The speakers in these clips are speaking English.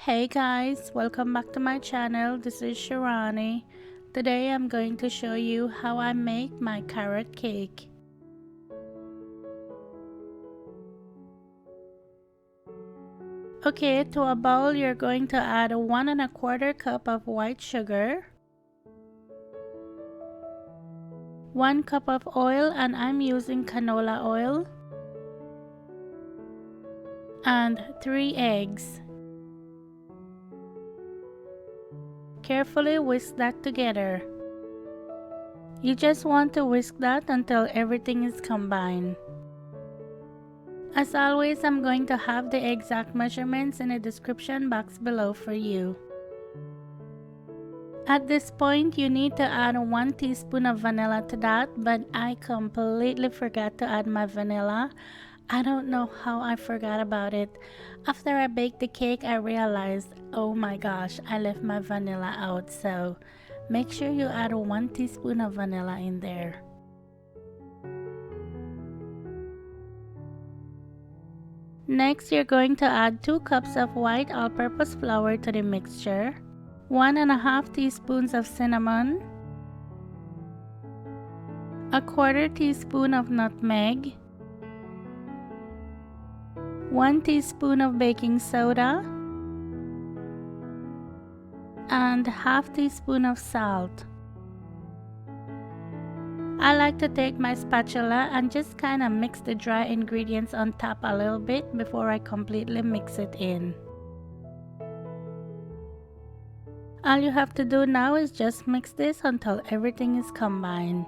Hey guys, welcome back to my channel. This is Shirani. Today I'm going to show you how I make my carrot cake. Okay, to a bowl you're going to add 1¼ cup of white sugar, 1 cup of oil, and I'm using canola oil, and 3 eggs. Carefully whisk that together. You just want to whisk that until everything is combined. As always, I'm going to have the exact measurements in the description box below for you. At this point, you need to add 1 teaspoon of vanilla to that, but I completely forgot to add my vanilla. I don't know how I forgot about it. After I baked the cake, I realized, oh my gosh, I left my vanilla out. So make sure you add 1 teaspoon of vanilla in there. Next, you're going to add 2 cups of white all-purpose flour to the mixture, 1½ teaspoons of cinnamon, 1/4 teaspoon of nutmeg, 1 teaspoon of baking soda, and ½ teaspoon of salt. I like to take my spatula and just kind of mix the dry ingredients on top a little bit before I completely mix it in. All you have to do now is just mix this until everything is combined.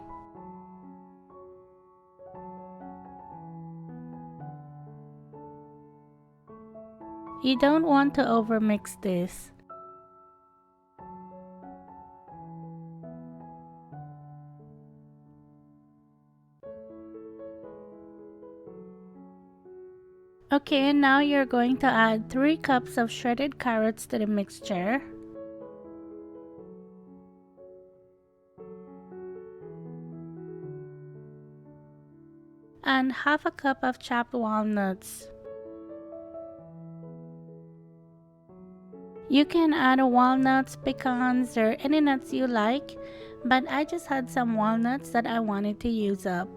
You don't want to overmix this. Okay, now you're going to add 3 cups of shredded carrots to the mixture, and ½ cup of chopped walnuts. You can add walnuts, pecans, or any nuts you like, but I just had some walnuts that I wanted to use up.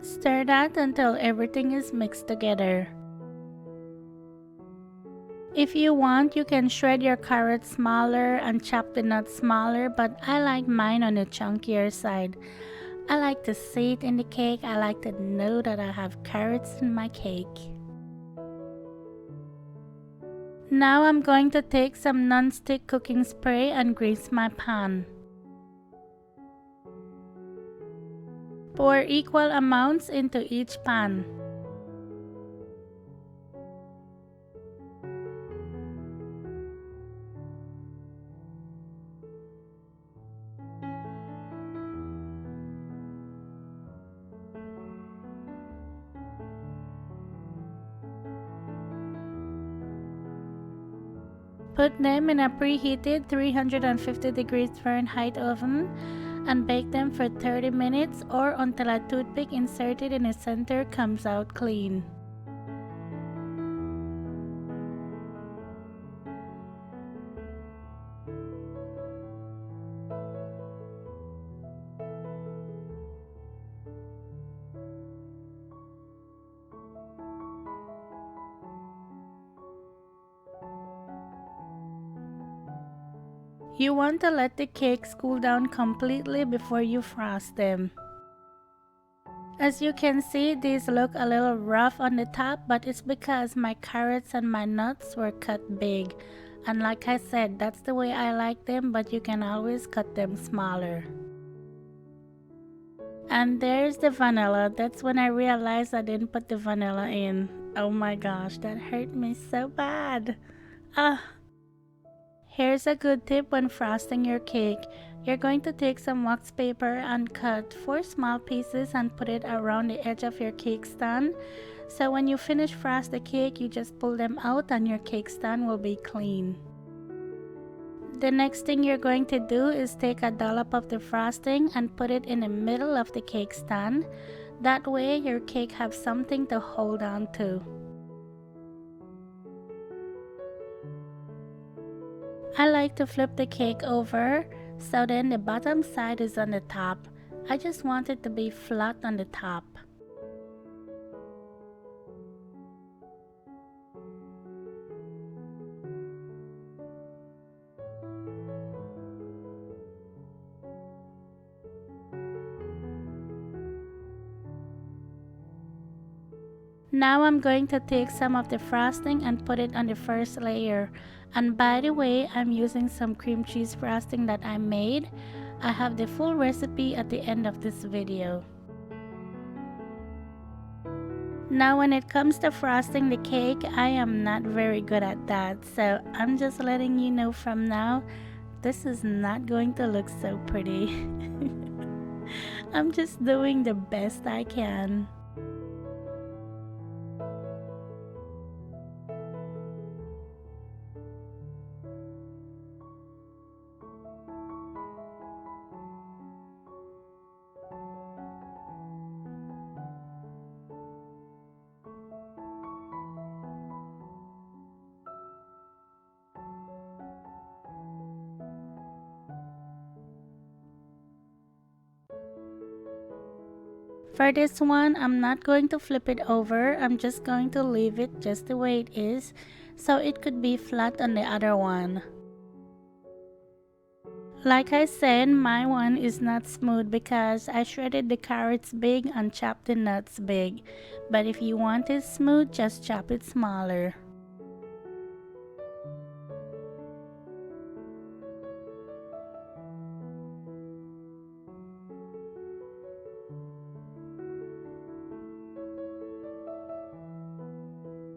Stir that until everything is mixed together. If you want, you can shred your carrots smaller and chop the nuts smaller, but I like mine on the chunkier side. I like to see it in the cake. I like to know that I have carrots in my cake. Now I'm going to take some non-stick cooking spray and grease my pan. Pour equal amounts into each pan. Put them in a preheated 350 degrees Fahrenheit oven and bake them for 30 minutes or until a toothpick inserted in the center comes out clean. You want to let the cakes cool down completely before you frost them. As you can see, these look a little rough on the top, but it's because my carrots and my nuts were cut big. And like I said, that's the way I like them, but you can always cut them smaller. And there's the vanilla. That's when I realized I didn't put the vanilla in. Oh my gosh, that hurt me so bad. Here's a good tip when frosting your cake. You're going to take some wax paper and cut 4 small pieces and put it around the edge of your cake stand. So when you finish frost the cake, you just pull them out and your cake stand will be clean. The next thing you're going to do is take a dollop of the frosting and put it in the middle of the cake stand. That way your cake has something to hold on to. I like to flip the cake over so then the bottom side is on the top. I just want it to be flat on the top. Now I'm going to take some of the frosting and put it on the first layer. And by the way, I'm using some cream cheese frosting that I made. I have the full recipe at the end of this video. Now when it comes to frosting the cake, I am not very good at that. So I'm just letting you know from now, this is not going to look so pretty. I'm just doing the best I can. For this one, I'm not going to flip it over. I'm just going to leave it just the way it is, so it could be flat on the other one. Like I said, my one is not smooth because I shredded the carrots big and chopped the nuts big. But if you want it smooth, just chop it smaller.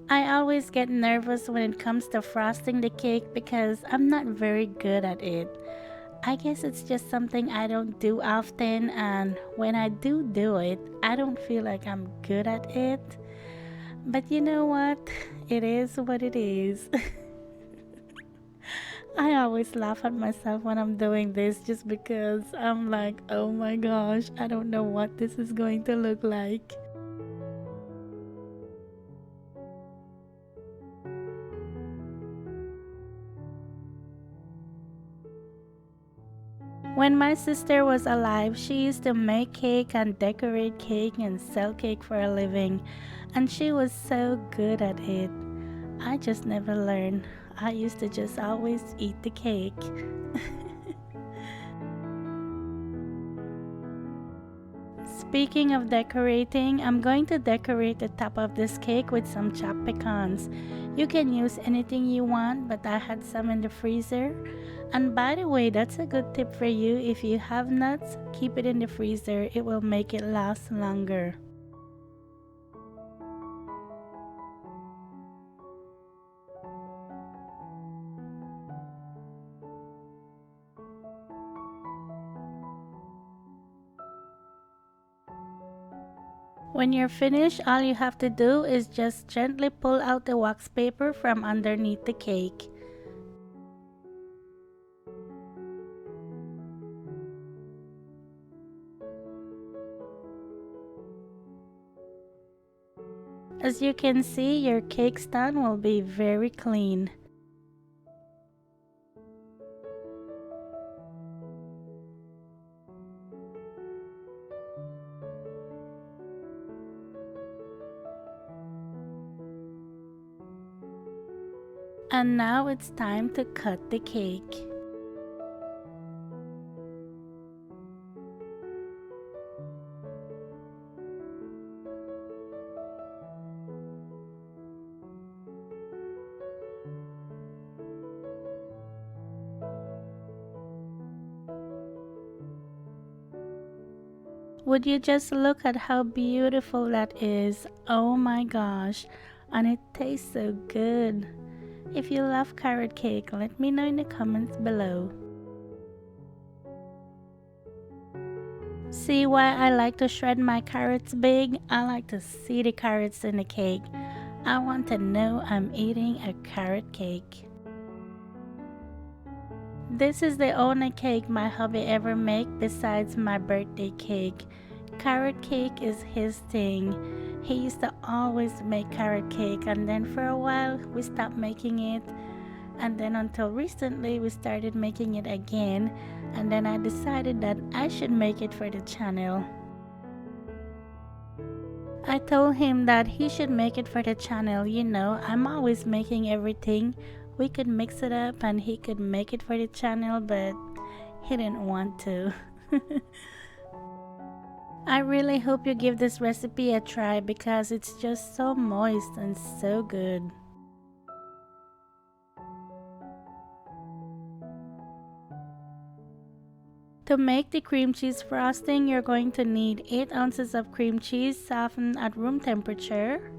I always get nervous when it comes to frosting the cake because I'm not very good at it. I guess it's just something I don't do often, and when I do it, I don't feel like I'm good at it. But you know what? It is what it is. I always laugh at myself when I'm doing this just because I'm like, oh my gosh, I don't know what this is going to look like. When my sister was alive, she used to make cake and decorate cake and sell cake for a living, and she was so good at it. I just never learned. I used to just always eat the cake. Speaking of decorating, I'm going to decorate the top of this cake with some chopped pecans. You can use anything you want, but I had some in the freezer. And by the way, that's a good tip for you. If you have nuts, keep it in the freezer. It will make it last longer. When you're finished, all you have to do is just gently pull out the wax paper from underneath the cake. As you can see, your cake stand will be very clean. And now it's time to cut the cake. Would you just look at how beautiful that is? Oh my gosh, and it tastes so good. If you love carrot cake, let me know in the comments below. See why I like to shred my carrots big? I like to see the carrots in the cake. I want to know I'm eating a carrot cake. This is the only cake my hubby ever make besides my birthday cake. Carrot cake is his thing. He used to always make carrot cake, and then for a while we stopped making it. And then until recently we started making it again, and then I decided that I should make it for the channel. I told him that he should make it for the channel. I'm always making everything. We could mix it up and he could make it for the channel, but he didn't want to. I really hope you give this recipe a try because it's just so moist and so good. To make the cream cheese frosting, you're going to need 8 ounces of cream cheese softened at room temperature,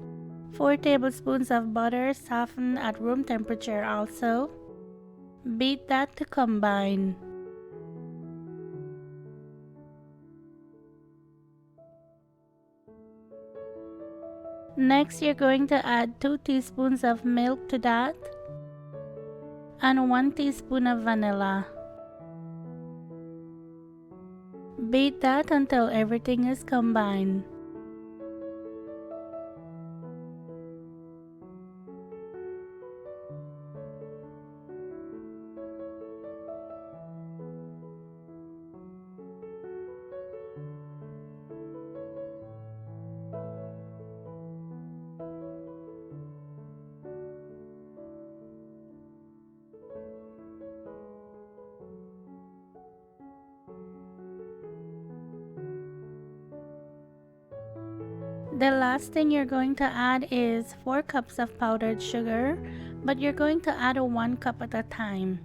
4 tablespoons of butter softened at room temperature also. Beat that to combine. Next, you're going to add 2 teaspoons of milk to that and 1 teaspoon of vanilla. Beat that until everything is combined. The last thing you're going to add is 4 cups of powdered sugar, but you're going to add 1 cup at a time.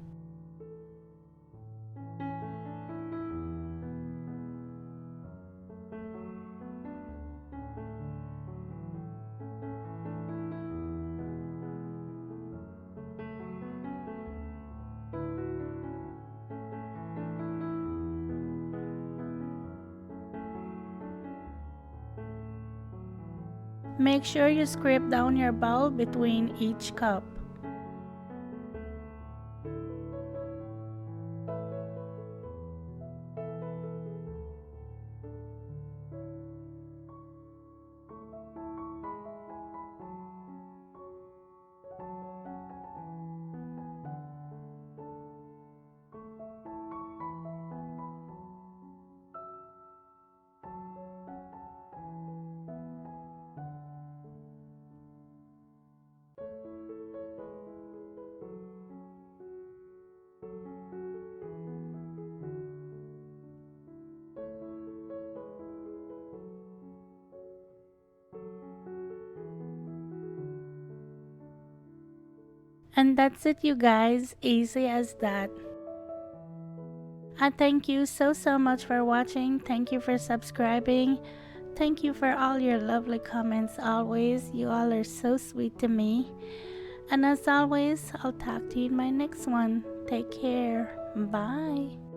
Make sure you scrape down your bowl between each cup. And that's it, you guys. Easy as that. I thank you so much for watching. Thank you for subscribing. Thank you for all your lovely comments always. You all are so sweet to me. And as always, I'll talk to you in my next one. Take care. Bye.